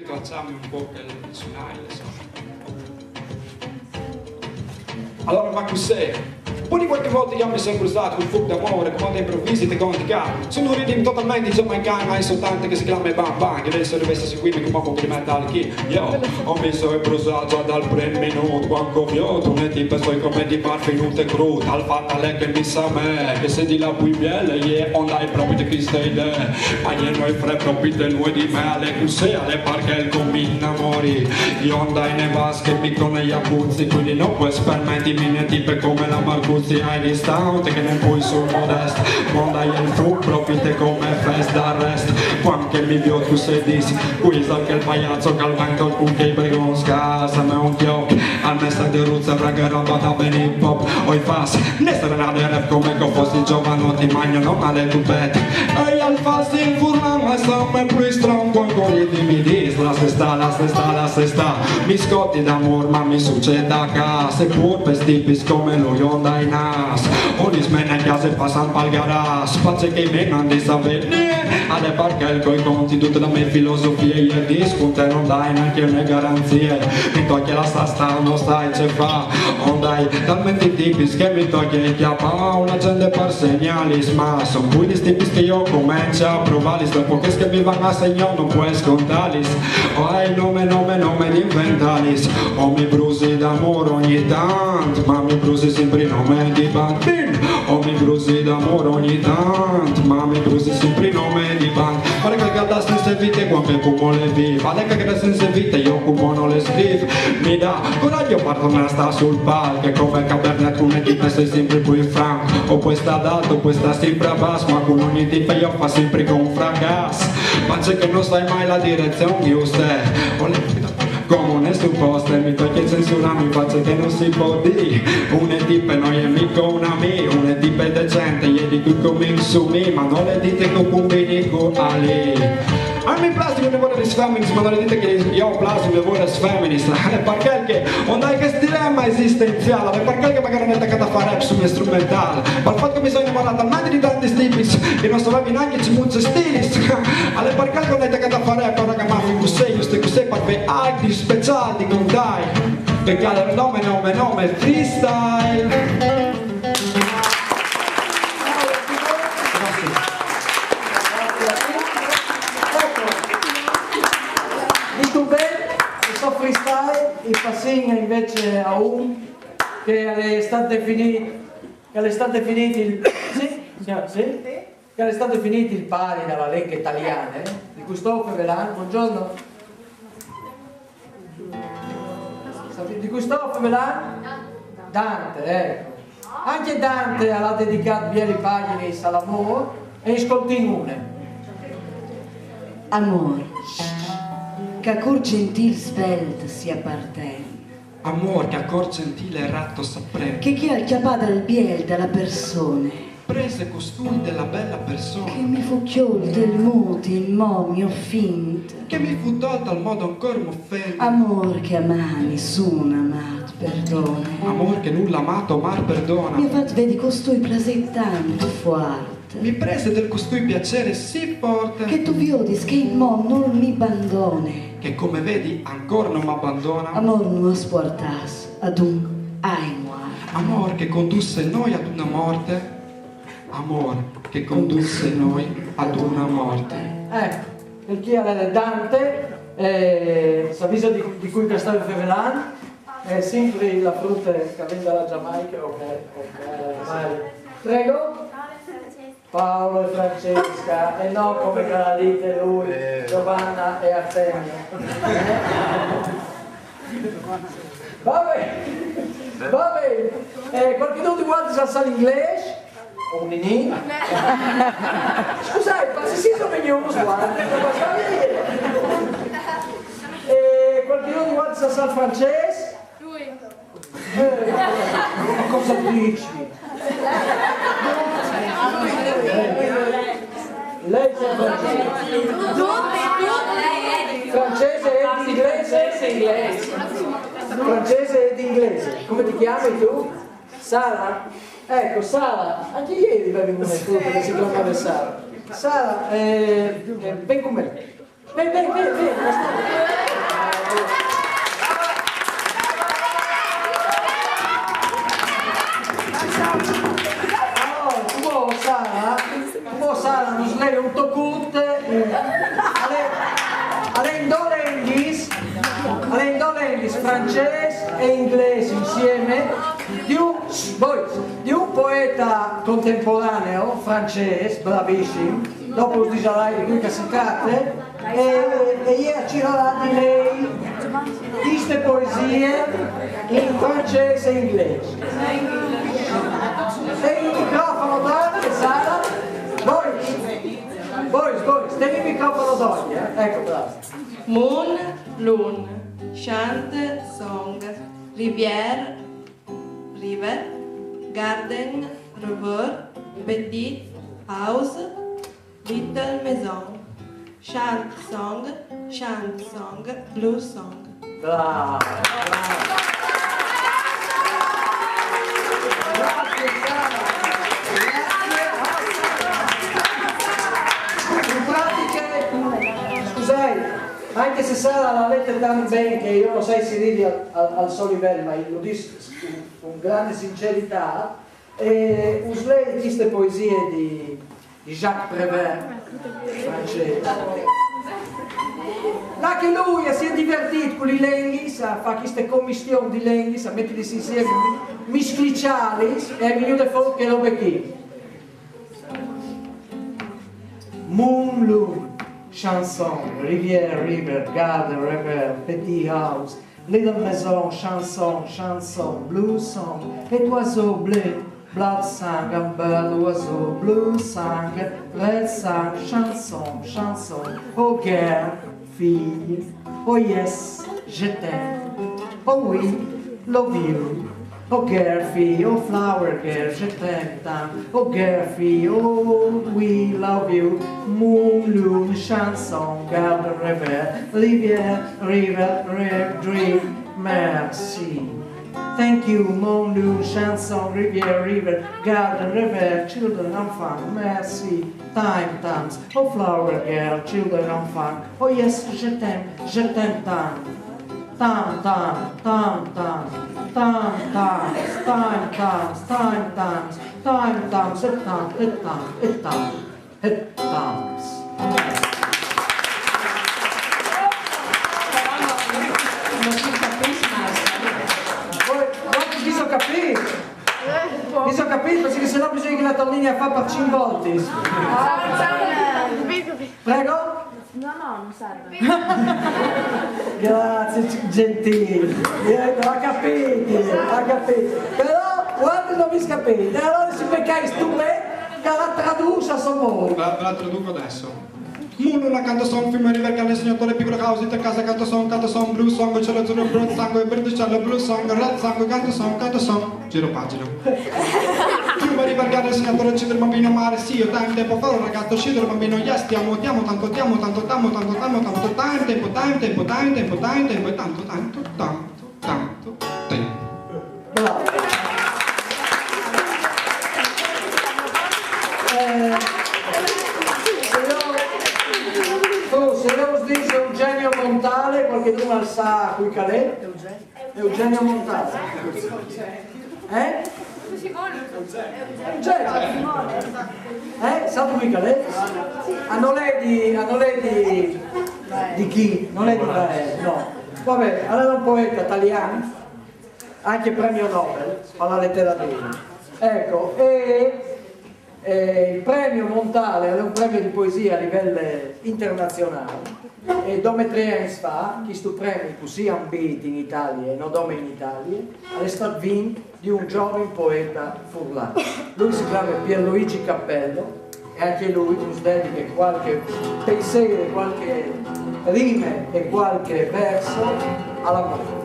Facciamo un po' che le suonare, allora, ma cos'è? Poi di qualche volta io mi sono cruzato col fuoco d'amore, come dei improvvisi ti contica. Sono un ritmo totalmente giamaicano, ma è soltanto che si chiama Bam Bang. Che adesso dovesse seguirmi come un complimento al chi. Io ho messo e bruciato dal primo minuto, quando visto un tipo poi come di bar finito e crudo. Al fatta lei che mi sa me, che se di la pui biele, yeah, online proprio di chi stai idee. Ma io non è fre proprio di lui di me, alle così, alle perché il mi innamori. Io andai nei vasche, mi con gli abbuzzi, quindi non puoi permettermi ne tipe come la Marcuzzi. Hai distante che non puoi sul modesto, monda il fu, profite come fest d'arresto. Quando mi vio tu sei dissi, qui sa che il pagliazzo calvento il cucchi i bregon scasa me un chiocco. Al messa di ruzza braga roba da ben hip hop. Oi fas, ne serenade rap come che fossi giovanotti, magnano male tu bet. E al fas il furlan ma somme più strongo con gli dimidis. La sesta, mi scotti d'amor ma mi succede a casa. E pur per stipis come lo yonda in nas. Ogni smena in casa e passan pal garas. Pace che me non di sapere alle perché coi conti tutte da me filosofie. Io disconte non dai neanche le garanzie. Mi toglie la stasta, non stai ce fa. Non dai talmente tipis che mi toglie il chiappa. Una gente per segnali ma son poi di tipis che io comincio a provarli. Dopo che mi vanno a segnare non puoi scontarli. O hai nome di inventalis. O mi brusi d'amore ogni tanto, ma mi brusi sempre nome di bambino. O mi brusi d'amore ogni tanto, ma mi brusi sempre nome di band. Pare che da senza vita quando come le vive. Pare che da senza vita io come non le scrivo. Mi dà coraggio parto me sta sul palco. E come cabernet con un'equipe sei sempre più franco. O poi sta d'alto, poi sta sempre a basso. Ma con ogni tipo io fa sempre con fracasso. Ma c'è che non sai mai la direzione giusta. Come ne supposta mi toglie censura, mi faccio che non si può dire. Un è tipo non è mica un amico, un è tipo decente, gli dico come su me, ma non le dite che combini con Ali. A me piace che vuole feminist, ma non le dite che io piace che vuole feminist. Perché che non hai questo dilemma esistenziale, perché che magari non è attaccata a fare rap su strumentale. Per il fatto che mi sono innamorato talmente di tanti tipi che non sapevi neanche ci mucce stilist. Alle perché che non è attaccata a fare rap, ora che mi fa così, io sto così per altri speciali con dai. Perché il nome freestyle. Freestyle e passegna invece a un che è stato definito il pari dalla Lega italiana di Gustavo Fevelan. Buongiorno. Di Gustavo Fevelan? Dante, ecco. Anche Dante ha dedicato bieli pagine all'amore e ascoltiamo. Amor, che cor gentil svelt si appartiene. Amor che a cor gentile e ratto s'apprende. Che chi ha il chiappato al biel della persona. Prese costui della bella persona. Che mi fu chiol del muti in momio finto. Che mi fu tolta al modo ancora m'offende. Amor che ama nessuno amato perdona. Amor che nulla amato mar perdona. Mi ha fatto vedi costui placer tanto forte. Mi prese del costui piacere sì forte. Che tu viodis che il mo non mi abbandone. Che come vedi ancora non m'abbandona. Amor non asportas ad un aimoar. Amor che condusse noi ad una morte. Amor che condusse noi ad una morte. Ecco, il chi è Dante, s'avviso di cui questa è Fevelan, è sempre la frutta che viene dalla Giamaica, ok. Prego. Paolo e Francesca, e no come la dite lui, Giovanna e Artemio. Va bene. Qualcuno di voi sa l'inglese? O un ninì? Scusate, ma se siete venuti, guarda, qualcuno di voi sa il francese? Lui. Ma cosa dici? Lei sa francese? Francese ed inglese? Francese ed inglese. Come ti chiami tu? Sara? Ecco, Sara, anche ieri avevi una frutta che si chiamava Sara. Sara, ven con me. Ven. Alain Dolenghis, francese e inglese insieme, di un poeta contemporaneo francese, bravissimo, dopo di Jalai di cui che si tratta, e ieri ci di lei queste poesie in francese e inglese. Stai il microfono davanti, Sara? Voi, stai il microfono davanti, ecco, bravo. Moon, Loon, Chant, Song, Rivière, River, Garden, Reveur, Petit, House, Little Maison, Chant, Song, Blues Song. Bravo, in pratica, scusate, anche se Sara la mette tanto bene che io non sai se ridi al suo livello, ma lo dico con grande sincerità, uslei queste poesie di Jacques Prévert, francese. Là che lui si è divertito con i lenghis, a fare queste commistioni di lenghis, a metterli insieme miscliciali, e è venuto fuori che robe qui. Moon, Loon, Chanson, Rivière, River, Garden, River, Petit House, Little Maison, Chanson, Blues Song, et oiseau bleu, blood sang, un bird, oiseau, blue sang, red sang, chanson, oh girl, fille, oh yes, je t'aime, oh oui, love you. Oh girl, fille, oh flower girl, je t'aime tant. Oh girl, fille, oh we love you. Moon, Loon, Chanson, Garden, Rivière, River, Dream, merci. Thank you, Moon, Loon, Chanson, Rivière, River, Garden, River, children, enfants, merci. Time, times, oh flower girl, children, enfants. Oh yes, je t'aime tant. Time, mi sono capito, perché sennò bisogna che la tornini a fare per 5 volte. Prego? No, non serve. Grazie, gentile. Ha capito. Però, quando non mi scapite, allora si beccai stupendo che la traduce a suo modo. La traduco adesso. Moon, una canto song, film river, canne segnatore, piccolo house, in casa canto song, blue song, c'è l'azzurro, bronzo, sangue, verde, cielo, blue song, red sangue, canto song, giro pagina. Fiume river, canne segnatore, c'è del bambino mare, sì, io time, tempo fa, un ragazzo, uscito del bambino, yes, ti amo, tanto, time, tempo, e tanto, tempo. Bravo. Se io us dice Eugenio Montale, qualcuno sa qui calè? Eugenio Montale. Eugenio. Sapete qui calè? Non è di chi? Non è di Paese, no. Vabbè, allora è un poeta italiano, anche premio Nobel alla letteratura. Ecco, il premio Montale è un premio di poesia a livello internazionale e come 3 anni fa questo premio così ambito in Italia e non come in Italia è stato vinto di un giovane poeta furlano. Lui si chiama Pierluigi Cappello e anche lui ci dedica qualche pensiero, qualche rime e qualche verso alla musica.